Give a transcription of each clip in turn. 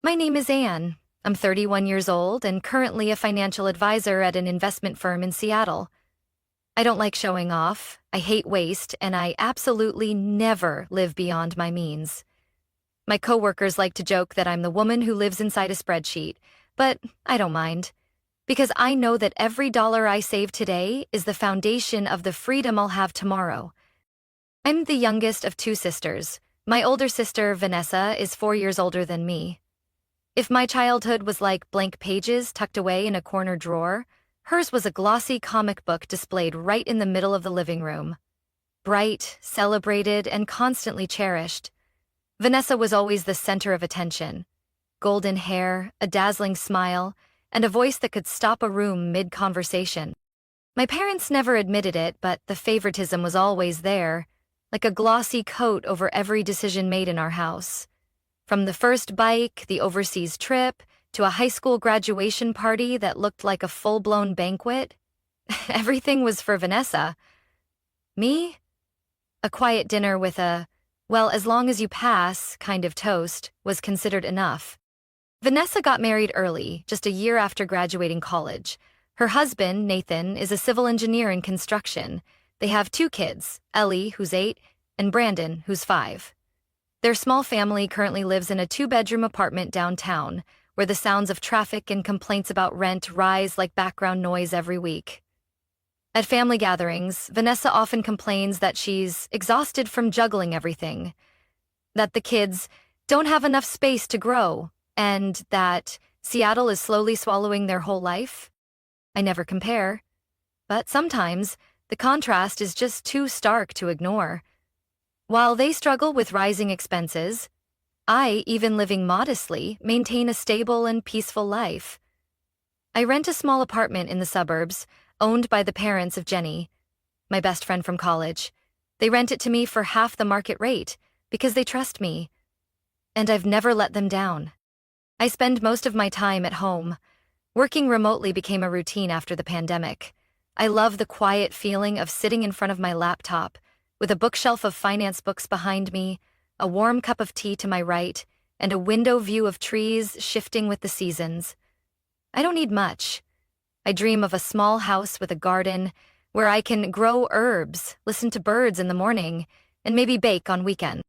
My name is Anne. I'm 31 years old and currently a financial advisor at an investment firm in Seattle. I don't like showing off, I hate waste, and I absolutely never live beyond my means. My coworkers like to joke that I'm the woman who lives inside a spreadsheet, but I don't mind, because I know that every dollar I save today is the foundation of the freedom I'll have tomorrow. I'm the youngest of two sisters. My older sister, Vanessa, is 4 years older than me. If my childhood was like blank pages tucked away in a corner drawer, hers was a glossy comic book displayed right in the middle of the living room. Bright, celebrated, and constantly cherished, Vanessa was always the center of attention. Golden hair, a dazzling smile, and a voice that could stop a room mid-conversation. My parents never admitted it, but the favoritism was always there, like a glossy coat over every decision made in our house. From the first bike, the overseas trip, to a high school graduation party that looked like a full-blown banquet, everything was for Vanessa. Me? A quiet dinner with a, well, as long as you pass, kind of toast, was considered enough. Vanessa got married early, just a year after graduating college. Her husband, Nathan, is a civil engineer in construction. They have 2 kids, Ellie, who's 8, and Brandon, who's 5. Their small family currently lives in a 2-bedroom apartment downtown, where the sounds of traffic and complaints about rent rise like background noise every week. At family gatherings, Vanessa often complains that she's exhausted from juggling everything, that the kids don't have enough space to grow, and that Seattle is slowly swallowing their whole life. I never compare, but sometimes the contrast is just too stark to ignore. While they struggle with rising expenses, I, even living modestly, maintain a stable and peaceful life. I rent a small apartment in the suburbs, owned by the parents of Jenny, my best friend from college. They rent it to me for half the market rate because they trust me, and I've never let them down. I spend most of my time at home. Working remotely became a routine after the pandemic. I love the quiet feeling of sitting in front of my laptop, with a bookshelf of finance books behind me, a warm cup of tea to my right, and a window view of trees shifting with the seasons. I don't need much. I dream of a small house with a garden where I can grow herbs, listen to birds in the morning, and maybe bake on weekends.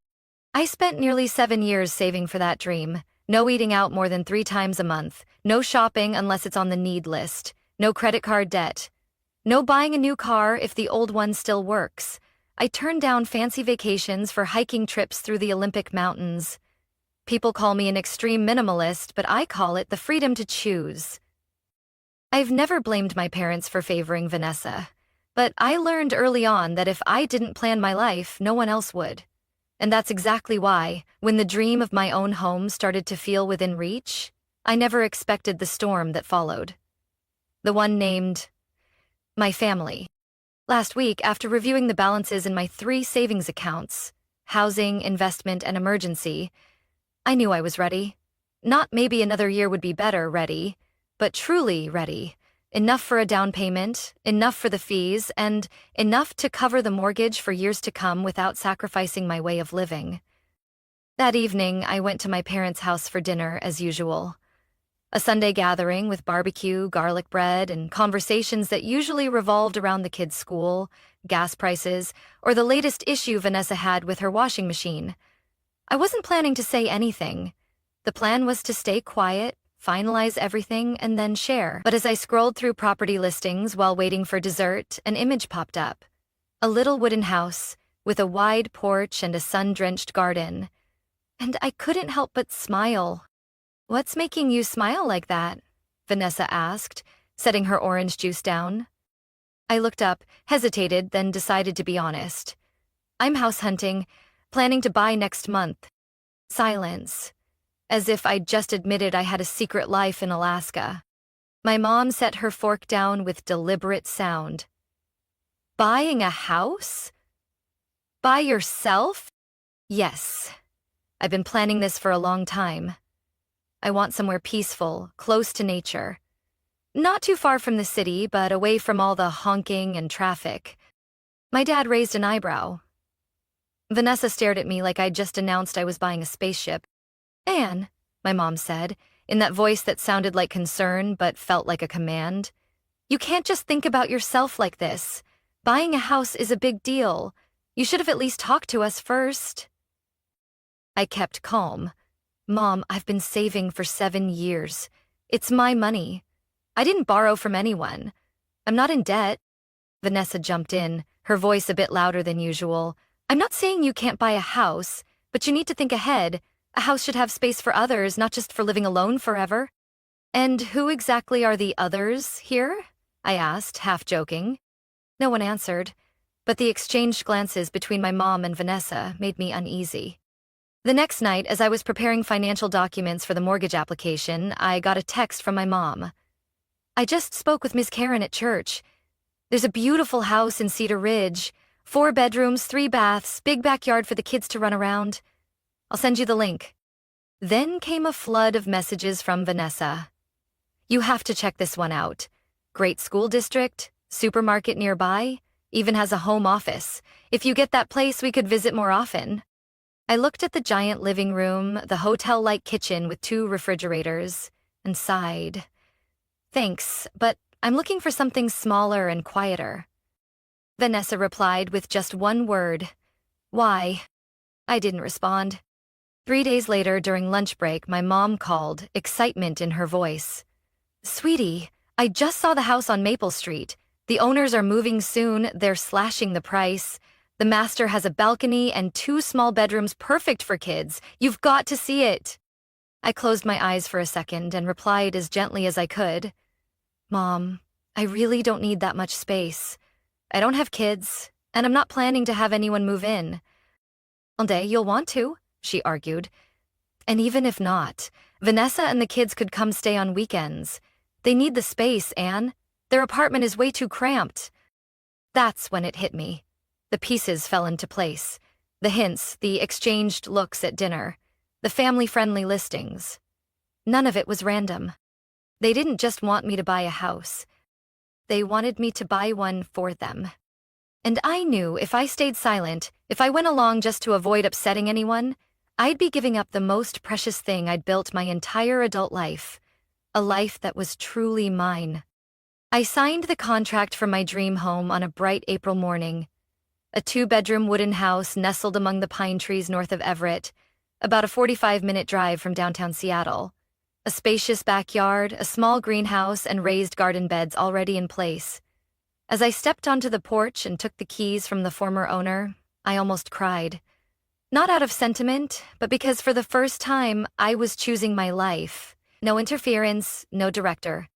I spent nearly 7 years saving for that dream. No eating out more than 3 times a month, no shopping unless it's on the need list, no credit card debt, no buying a new car if the old one still works. I turned down fancy vacations for hiking trips through the Olympic Mountains. People call me an extreme minimalist, but I call it the freedom to choose. I've never blamed my parents for favoring Vanessa, but I learned early on that if I didn't plan my life, no one else would. And that's exactly why, when the dream of my own home started to feel within reach, I never expected the storm that followed. The one named my family. Last week, after reviewing the balances in my 3 savings accounts, housing, investment, and emergency, I knew I was ready. Not maybe another year would be better ready, but truly ready. Enough for a down payment, enough for the fees, and enough to cover the mortgage for years to come without sacrificing my way of living. That evening, I went to my parents' house for dinner as usual. A Sunday gathering with barbecue, garlic bread, and conversations that usually revolved around the kids' school, gas prices, or the latest issue Vanessa had with her washing machine. I wasn't planning to say anything. The plan was to stay quiet, finalize everything, and then share. But as I scrolled through property listings while waiting for dessert, an image popped up. A little wooden house with a wide porch and a sun-drenched garden. And I couldn't help but smile. "What's making you smile like that?" Vanessa asked, setting her orange juice down. I looked up, hesitated, then decided to be honest. "I'm house hunting, planning to buy next month." Silence, as if I'd just admitted I had a secret life in Alaska. My mom set her fork down with deliberate sound. "Buying a house? By yourself?" "Yes. I've been planning this for a long time. I want somewhere peaceful, close to nature. Not too far from the city, but away from all the honking and traffic." My dad raised an eyebrow. Vanessa stared at me like I'd just announced I was buying a spaceship. "Anne, my mom said, in that voice that sounded like concern but felt like a command. You can't just think about yourself like this. Buying a house is a big deal. You should have at least talked to us first. I kept calm. Mom, I've been saving for 7 years. It's my money. I didn't borrow from anyone. I'm not in debt. Vanessa jumped in, her voice a bit louder than usual. I'm not saying you can't buy a house, but you need to think ahead. A house should have space for others, not just for living alone forever. And who exactly are the others here? I asked, half joking. No one answered, but the exchanged glances between my mom and Vanessa made me uneasy. The next night, as I was preparing financial documents for the mortgage application, I got a text from my mom. I just spoke with Miss Karen at church. There's a beautiful house in Cedar Ridge, 4 bedrooms, 3 baths, big backyard for the kids to run around. I'll send you the link. Then came a flood of messages from Vanessa. You have to check this one out. Great school district, supermarket nearby, even has a home office. If you get that place, we could visit more often. I looked at the giant living room, the hotel-like kitchen with 2 refrigerators, and sighed. Thanks, but I'm looking for something smaller and quieter. Vanessa replied with just one word. Why? I didn't respond. 3 days later, during lunch break, my mom called, excitement in her voice. Sweetie, I just saw the house on Maple Street. The owners are moving soon, they're slashing the price. The master has a balcony and 2 small bedrooms perfect for kids. You've got to see it. I closed my eyes for a second and replied as gently as I could. Mom, I really don't need that much space. I don't have kids, and I'm not planning to have anyone move in. One day you'll want to, she argued. And even if not, Vanessa and the kids could come stay on weekends. They need the space, Anne. Their apartment is way too cramped. That's when it hit me. The pieces fell into place. The hints, the exchanged looks at dinner, the family-friendly listings. None of it was random. They didn't just want me to buy a house. They wanted me to buy one for them. And I knew if I stayed silent, if I went along just to avoid upsetting anyone, I'd be giving up the most precious thing I'd built my entire adult life, a life that was truly mine. I signed the contract for my dream home on a bright April morning. A 2-bedroom wooden house nestled among the pine trees north of Everett, about a 45-minute drive from downtown Seattle. A spacious backyard, a small greenhouse, and raised garden beds already in place. As I stepped onto the porch and took the keys from the former owner, I almost cried. Not out of sentiment, but because for the first time, I was choosing my life. No interference, no director.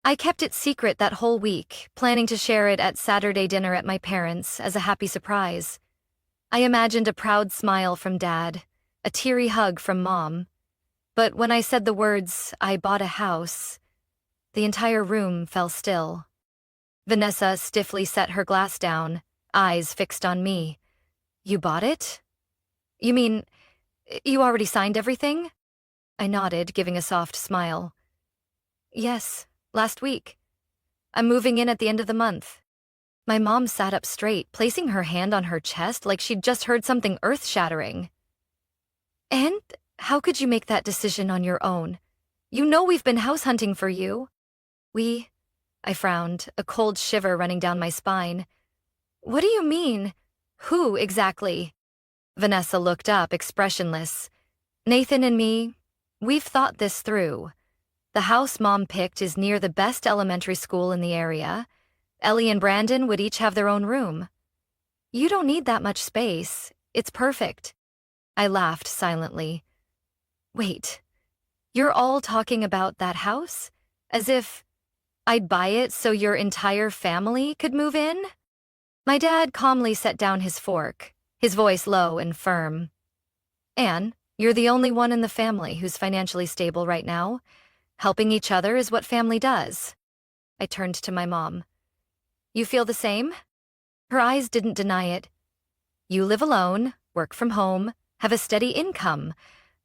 I kept it secret that whole week, planning to share it at Saturday dinner at my parents' as a happy surprise. I imagined a proud smile from Dad, a teary hug from Mom. But when I said the words, I bought a house, the entire room fell still. Vanessa stiffly set her glass down, eyes fixed on me. You bought it? You mean, you already signed everything? I nodded, giving a soft smile. Yes. Last week. I'm moving in at the end of the month. My mom sat up straight, placing her hand on her chest like she'd just heard something earth-shattering. And how could you make that decision on your own? You know we've been house hunting for you. I frowned, a cold shiver running down my spine. What do you mean? Who exactly? Vanessa looked up, expressionless. Nathan and me, we've thought this through. The house Mom picked is near the best elementary school in the area. Ellie and Brandon would each have their own room. You don't need that much space. It's perfect. I laughed silently. Wait, you're all talking about that house? As if I'd buy it so your entire family could move in? My dad calmly set down his fork, his voice low and firm. Anne, you're the only one in the family who's financially stable right now. Helping each other is what family does. I turned to my mom. You feel the same? Her eyes didn't deny it. You live alone, work from home, have a steady income.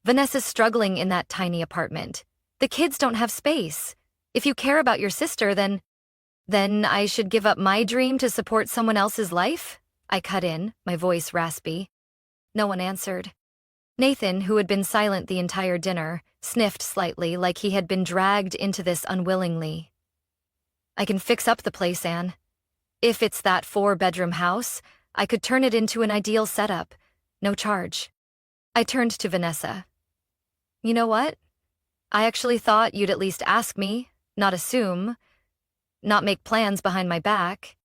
Vanessa's struggling in that tiny apartment. The kids don't have space. If you care about your sister, then I should give up my dream to support someone else's life? I cut in, my voice raspy. No one answered. Nathan, who had been silent the entire dinner, sniffed slightly like he had been dragged into this unwillingly. I can fix up the place, Anne. If it's that 4-bedroom house, I could turn it into an ideal setup. No charge. I turned to Vanessa. You know what? I actually thought you'd at least ask me, not assume, not make plans behind my back.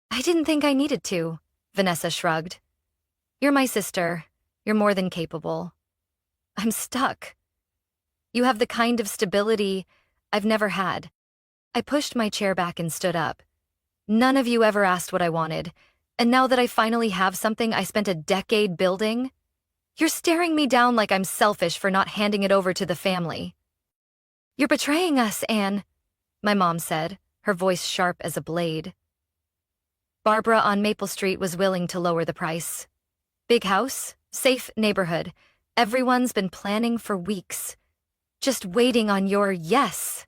I didn't think I needed to, Vanessa shrugged. You're my sister. You're more than capable. I'm stuck. You have the kind of stability I've never had. I pushed my chair back and stood up. None of you ever asked what I wanted, and now that I finally have something I spent a decade building, you're staring me down like I'm selfish for not handing it over to the family. You're betraying us, Anne, my mom said, her voice sharp as a blade. Barbara on Maple Street was willing to lower the price. Big house, safe neighborhood. Everyone's been planning for weeks. Just waiting on your yes.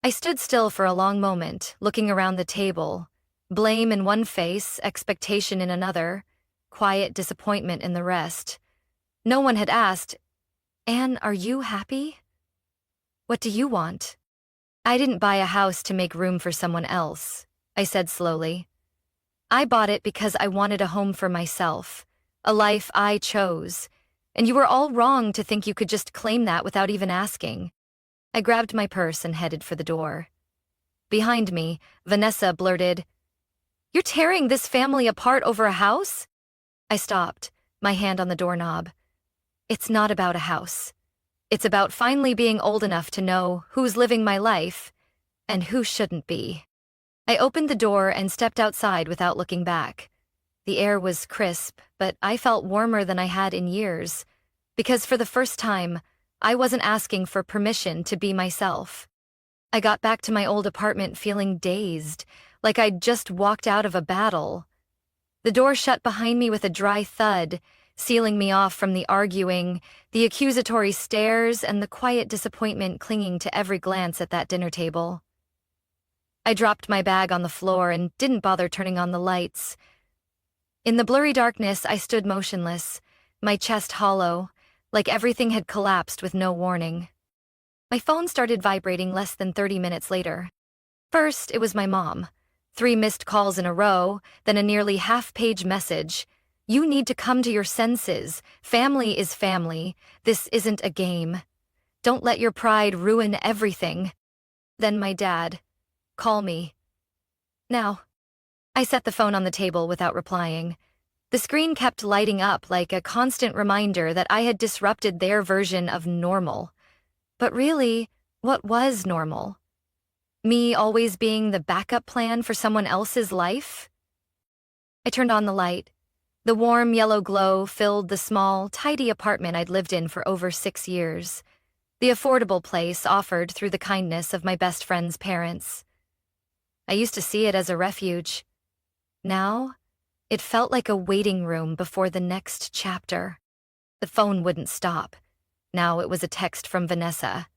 I stood still for a long moment, looking around the table. Blame in one face, expectation in another, quiet disappointment in the rest. No one had asked, Anne, are you happy? What do you want? I didn't buy a house to make room for someone else, I said slowly. I bought it because I wanted a home for myself, a life I chose, and you were all wrong to think you could just claim that without even asking. I grabbed my purse and headed for the door. Behind me, Vanessa blurted, You're tearing this family apart over a house? I stopped, my hand on the doorknob. It's not about a house. It's about finally being old enough to know who's living my life and who shouldn't be. I opened the door and stepped outside without looking back. The air was crisp, but I felt warmer than I had in years, because for the first time, I wasn't asking for permission to be myself. I got back to my old apartment feeling dazed, like I'd just walked out of a battle. The door shut behind me with a dry thud, sealing me off from the arguing, the accusatory stares, and the quiet disappointment clinging to every glance at that dinner table. I dropped my bag on the floor and didn't bother turning on the lights. In the blurry darkness, I stood motionless, my chest hollow, like everything had collapsed with no warning. My phone started vibrating less than 30 minutes later. First, it was my mom. 3 missed calls in a row, then a nearly half-page message. You need to come to your senses. Family is family. This isn't a game. Don't let your pride ruin everything. Then my dad. Call me. Now. I set the phone on the table without replying. The screen kept lighting up like a constant reminder that I had disrupted their version of normal. But really, what was normal? Me always being the backup plan for someone else's life? I turned on the light. The warm yellow glow filled the small, tidy apartment I'd lived in for over 6 years. The affordable place offered through the kindness of my best friend's parents. I used to see it as a refuge. Now, it felt like a waiting room before the next chapter. The phone wouldn't stop. Now it was a text from Vanessa.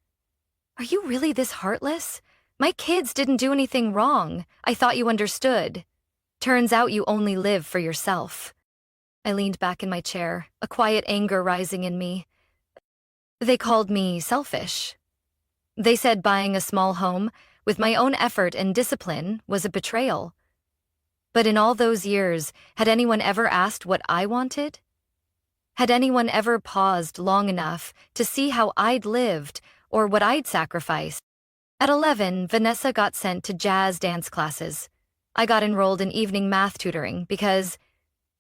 Are you really this heartless? My kids didn't do anything wrong. I thought you understood. Turns out you only live for yourself. I leaned back in my chair, a quiet anger rising in me. They called me selfish. They said buying a small home, with my own effort and discipline, was a betrayal. But in all those years, had anyone ever asked what I wanted? Had anyone ever paused long enough to see how I'd lived or what I'd sacrificed? At 11, Vanessa got sent to jazz dance classes. I got enrolled in evening math tutoring because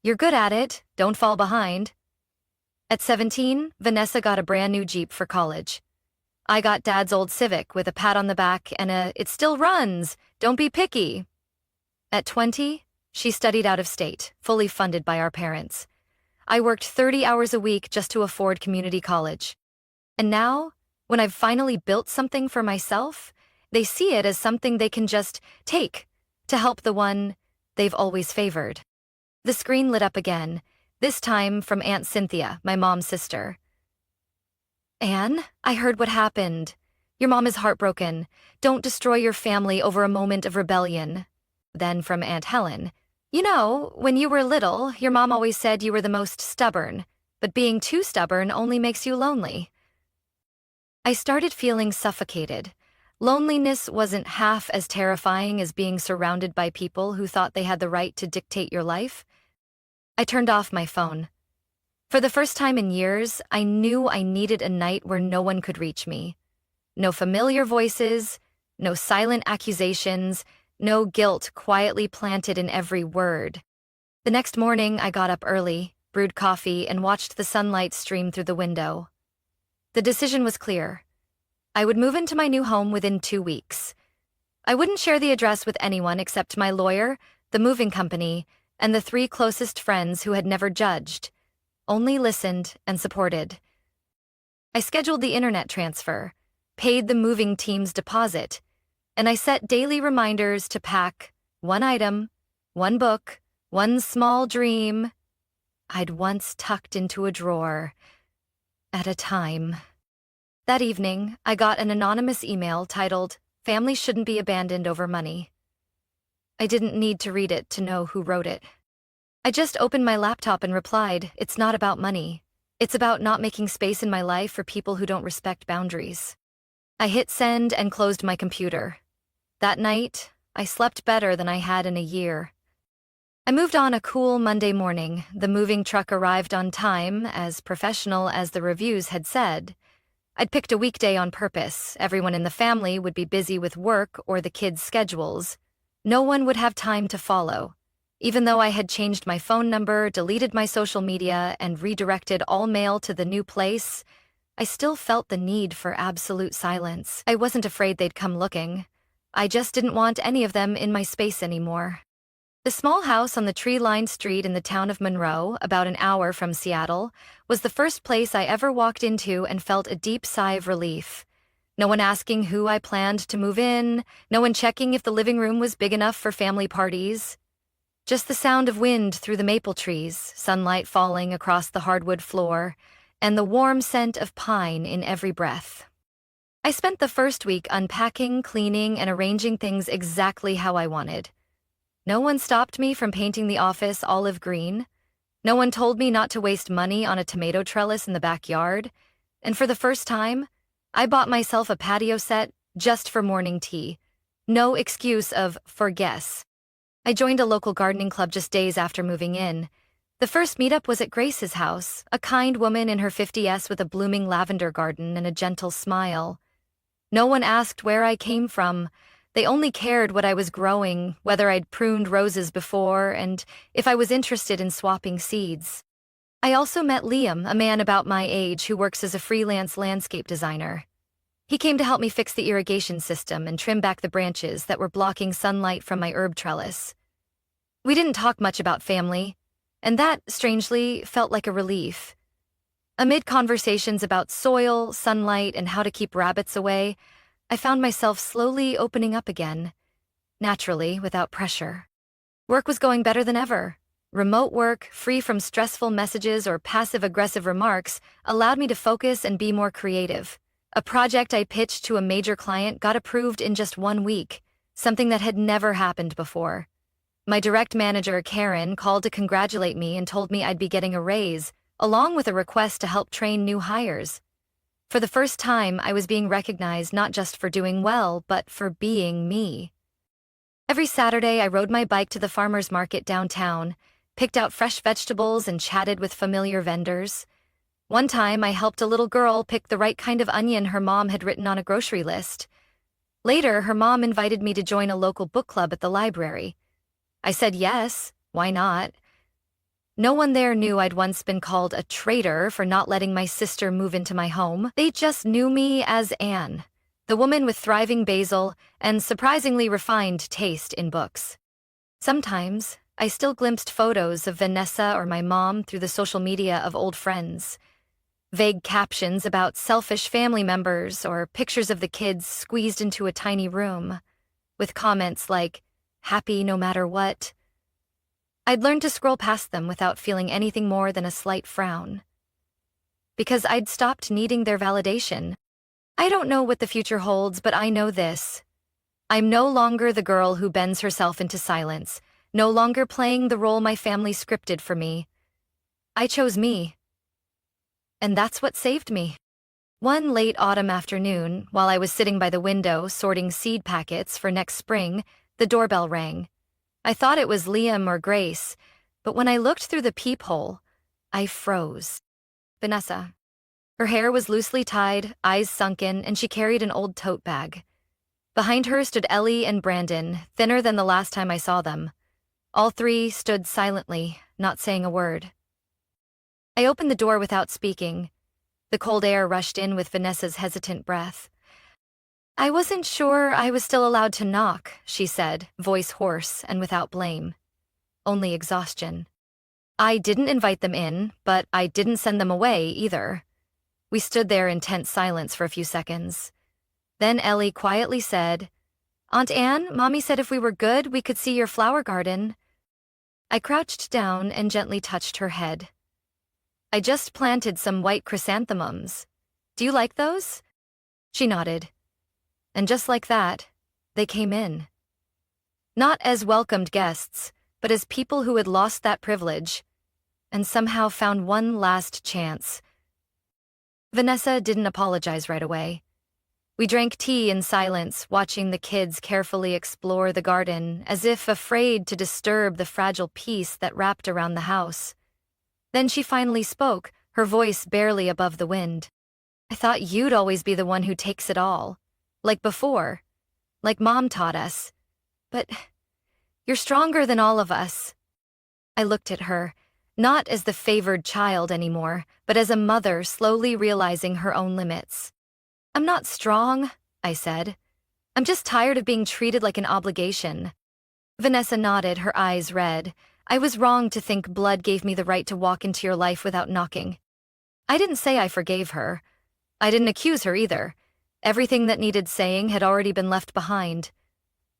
you're good at it, don't fall behind. At 17, Vanessa got a brand new Jeep for college. I got Dad's old Civic with a pat on the back and a "it still runs, don't be picky." At 20, she studied out of state, fully funded by our parents. I worked 30 hours a week just to afford community college. And now, when I've finally built something for myself, they see it as something they can just take to help the one they've always favored. The screen lit up again, this time from Aunt Cynthia, my mom's sister. Anne, I heard what happened. Your mom is heartbroken. Don't destroy your family over a moment of rebellion. Then from Aunt Helen. You know, when you were little, your mom always said you were the most stubborn. but being too stubborn only makes you lonely. I started feeling suffocated. Loneliness wasn't half as terrifying as being surrounded by people who thought they had the right to dictate your life. I turned off my phone. For the first time in years, I knew I needed a night where no one could reach me. No familiar voices, no silent accusations, no guilt quietly planted in every word. The next morning, I got up early, brewed coffee, and watched the sunlight stream through the window. The decision was clear. I would move into my new home within 2 weeks. I wouldn't share the address with anyone except my lawyer, the moving company, and the 3 closest friends who had never judged, only listened and supported. I scheduled the internet transfer, paid the moving team's deposit, and I set daily reminders to pack one item, one book, one small dream I'd once tucked into a drawer at a time. That evening, I got an anonymous email titled, "Families Shouldn't Be Abandoned Over Money." I didn't need to read it to know who wrote it. I just opened my laptop and replied, "It's not about money. It's about not making space in my life for people who don't respect boundaries." I hit send and closed my computer. That night, I slept better than I had in a year. I moved on a cool Monday morning. The moving truck arrived on time, as professional as the reviews had said. I'd picked a weekday on purpose. Everyone in the family would be busy with work or the kids' schedules. No one would have time to follow. Even though I had changed my phone number, deleted my social media, and redirected all mail to the new place, I still felt the need for absolute silence. I wasn't afraid they'd come looking. I just didn't want any of them in my space anymore. The small house on the tree-lined street in the town of Monroe, about an hour from Seattle, was the first place I ever walked into and felt a deep sigh of relief. No one asking who I planned to move in, no one checking if the living room was big enough for family parties. Just the sound of wind through the maple trees, sunlight falling across the hardwood floor, and the warm scent of pine in every breath. I spent the first week unpacking, cleaning, and arranging things exactly how I wanted. No one stopped me from painting the office olive green. No one told me not to waste money on a tomato trellis in the backyard. And for the first time, I bought myself a patio set just for morning tea. No excuse of "for guests." I joined a local gardening club just days after moving in. The first meetup was at Grace's house, a kind woman in her 50s with a blooming lavender garden and a gentle smile. No one asked where I came from. They only cared what I was growing, whether I'd pruned roses before, and if I was interested in swapping seeds. I also met Liam, a man about my age who works as a freelance landscape designer. He came to help me fix the irrigation system and trim back the branches that were blocking sunlight from my herb trellis. We didn't talk much about family, and that, strangely, felt like a relief. Amid conversations about soil, sunlight, and how to keep rabbits away, I found myself slowly opening up again, naturally, without pressure. Work was going better than ever. Remote work, free from stressful messages or passive-aggressive remarks, allowed me to focus and be more creative. A project I pitched to a major client got approved in just 1 week, something that had never happened before. My direct manager, Karen, called to congratulate me and told me I'd be getting a raise, along with a request to help train new hires. For the first time, I was being recognized not just for doing well, but for being me. Every Saturday, I rode my bike to the farmer's market downtown, picked out fresh vegetables, and chatted with familiar vendors. One time, I helped a little girl pick the right kind of onion her mom had written on a grocery list. Later, her mom invited me to join a local book club at the library. I said yes, why not? No one there knew I'd once been called a traitor for not letting my sister move into my home. They just knew me as Anne, the woman with thriving basil and surprisingly refined taste in books. Sometimes, I still glimpsed photos of Vanessa or my mom through the social media of old friends. Vague captions about selfish family members or pictures of the kids squeezed into a tiny room, with comments like, "happy no matter what." I'd learned to scroll past them without feeling anything more than a slight frown. Because I'd stopped needing their validation. I don't know what the future holds, but I know this. I'm no longer the girl who bends herself into silence, no longer playing the role my family scripted for me. I chose me. And that's what saved me. One late autumn afternoon, while I was sitting by the window sorting seed packets for next spring, the doorbell rang. I thought it was Liam or Grace, but when I looked through the peephole, I froze. Vanessa. Her hair was loosely tied, eyes sunken, and she carried an old tote bag. Behind her stood Ellie and Brandon, thinner than the last time I saw them. All three stood silently, not saying a word. I opened the door without speaking. The cold air rushed in with Vanessa's hesitant breath. "I wasn't sure I was still allowed to knock," she said, voice hoarse and without blame. Only exhaustion. I didn't invite them in, but I didn't send them away either. We stood there in tense silence for a few seconds. Then Ellie quietly said, "Aunt Anne, Mommy said if we were good, we could see your flower garden." I crouched down and gently touched her head. "I just planted some white chrysanthemums. Do you like those?" She nodded. And just like that, they came in. Not as welcomed guests, but as people who had lost that privilege, and somehow found one last chance. Vanessa didn't apologize right away. We drank tea in silence, watching the kids carefully explore the garden, as if afraid to disturb the fragile peace that wrapped around the house. Then she finally spoke, her voice barely above the wind. "I thought you'd always be the one who takes it all. Like before. Like Mom taught us. But you're stronger than all of us." I looked at her, not as the favored child anymore, but as a mother slowly realizing her own limits. "I'm not strong," I said. "I'm just tired of being treated like an obligation." Vanessa nodded, her eyes red. "I was wrong to think blood gave me the right to walk into your life without knocking." I didn't say I forgave her. I didn't accuse her either. Everything that needed saying had already been left behind.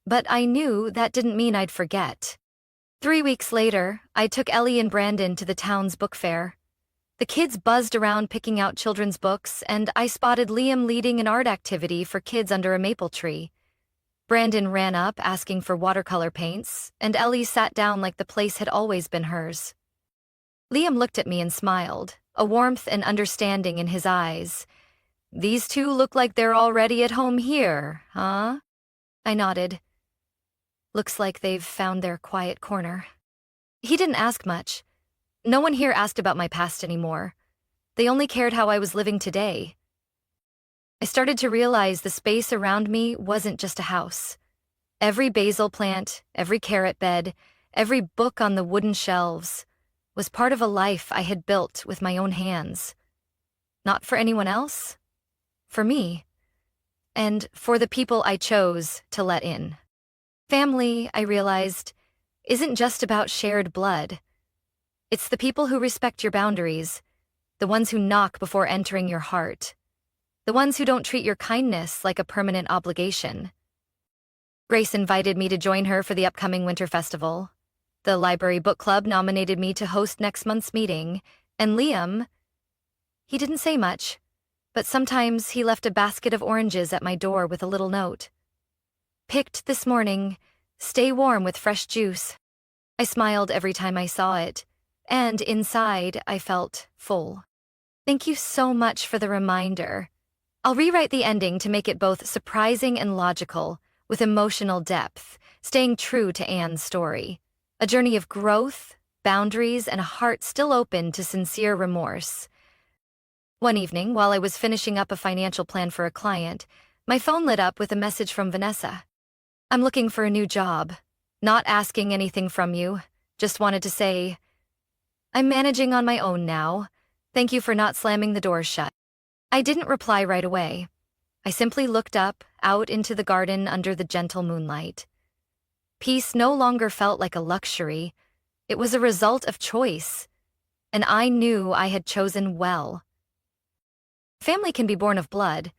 But I knew that didn't mean I'd forget. 3 weeks later, I took Ellie and Brandon to the town's book fair. The kids buzzed around picking out children's books, and I spotted Liam leading an art activity for kids under a maple tree. Brandon ran up asking for watercolor paints, and Ellie sat down like the place had always been hers. Liam looked at me and smiled, a warmth and understanding in his eyes. "These two look like they're already at home here, huh?" I nodded. "Looks like they've found their quiet corner." He didn't ask much. No one here asked about my past anymore. They only cared how I was living today. I started to realize the space around me wasn't just a house. Every basil plant, every carrot bed, every book on the wooden shelves was part of a life I had built with my own hands. Not for anyone else, for me, and for the people I chose to let in. Family, I realized, isn't just about shared blood. It's the people who respect your boundaries, the ones who knock before entering your heart, the ones who don't treat your kindness like a permanent obligation. Grace invited me to join her for the upcoming winter festival. The library book club nominated me to host next month's meeting, and Liam, he didn't say much, but sometimes he left a basket of oranges at my door with a little note. "Picked this morning. Stay warm with fresh juice." I smiled every time I saw it, and inside I felt full. "Thank you so much for the reminder. I'll rewrite the ending to make it both surprising and logical, with emotional depth, staying true to Anne's story. A journey of growth, boundaries, and a heart still open to sincere remorse." One evening, while I was finishing up a financial plan for a client, my phone lit up with a message from Vanessa. "I'm looking for a new job. Not asking anything from you. Just wanted to say, I'm managing on my own now. Thank you for not slamming the doors shut." I didn't reply right away. I simply looked up, out into the garden under the gentle moonlight. Peace no longer felt like a luxury. It was a result of choice, and I knew I had chosen well. Family can be born of blood,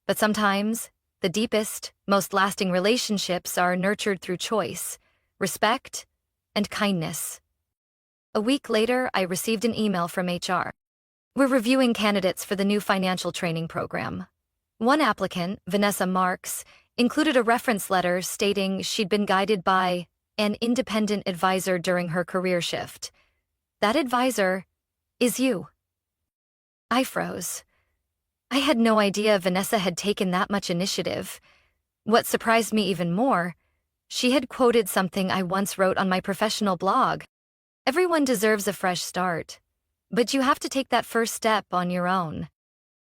but sometimes the deepest, most lasting relationships are nurtured through choice, respect, and kindness. A week later, I received an email from HR. "We're reviewing candidates for the new financial training program." One applicant, Vanessa Marks, included a reference letter stating she'd been guided by an independent advisor during her career shift. That advisor is you. I froze. I had no idea Vanessa had taken that much initiative. What surprised me even more, she had quoted something I once wrote on my professional blog. Everyone deserves a fresh start, but you have to take that first step on your own.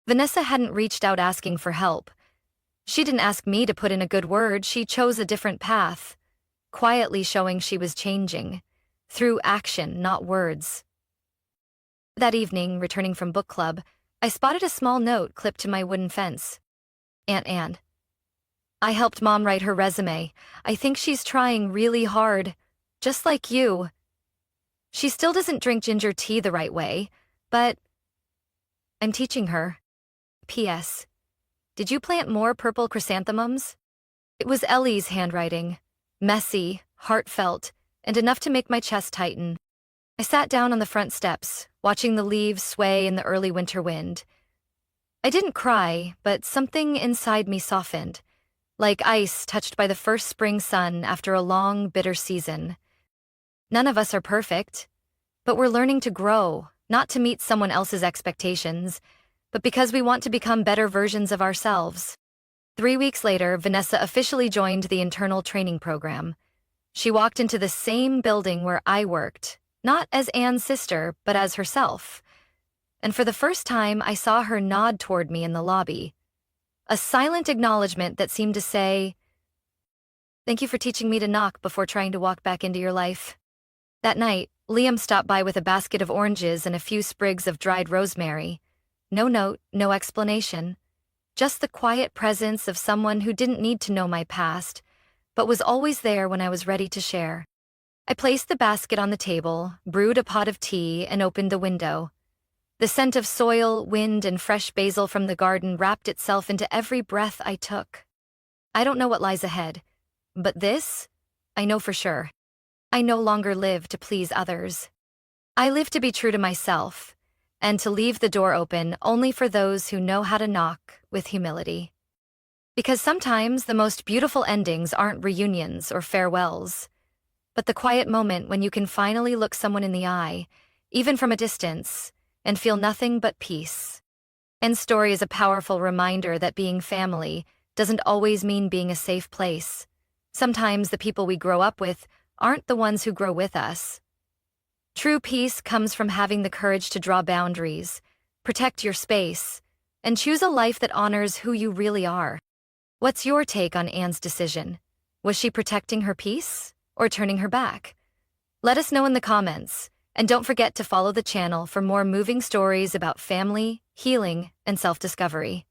Vanessa hadn't reached out asking for help. She didn't ask me to put in a good word, she chose a different path, quietly showing she was changing, through action, not words. That evening, returning from book club, I spotted a small note clipped to my wooden fence. Aunt Anne. I helped Mom write her resume. I think she's trying really hard, just like you. She still doesn't drink ginger tea the right way, but I'm teaching her. P.S. Did you plant more purple chrysanthemums? It was Ellie's handwriting, messy, heartfelt, and enough to make my chest tighten. I sat down on the front steps, watching the leaves sway in the early winter wind. I didn't cry, but something inside me softened, like ice touched by the first spring sun after a long, bitter season. None of us are perfect, but we're learning to grow, not to meet someone else's expectations, but because we want to become better versions of ourselves. 3 weeks later, Vanessa officially joined the internal training program. She walked into the same building where I worked, not as Anne's sister, but as herself. And for the first time, I saw her nod toward me in the lobby. A silent acknowledgement that seemed to say, "Thank you for teaching me to knock before trying to walk back into your life." That night, Liam stopped by with a basket of oranges and a few sprigs of dried rosemary. No note, no explanation. Just the quiet presence of someone who didn't need to know my past, but was always there when I was ready to share. I placed the basket on the table, brewed a pot of tea, and opened the window. The scent of soil, wind, and fresh basil from the garden wrapped itself into every breath I took. I don't know what lies ahead, but this, I know for sure. I no longer live to please others. I live to be true to myself, and to leave the door open only for those who know how to knock with humility. Because sometimes the most beautiful endings aren't reunions or farewells, but the quiet moment when you can finally look someone in the eye, even from a distance, and feel nothing but peace. And Story is a powerful reminder that being family doesn't always mean being a safe place. Sometimes the people we grow up with aren't the ones who grow with us. True peace comes from having the courage to draw boundaries, protect your space, and choose a life that honors who you really are. What's your take on Anne's decision? Was she protecting her peace or turning her back? Let us know in the comments, and don't forget to follow the channel for more moving stories about family, healing, and self-discovery.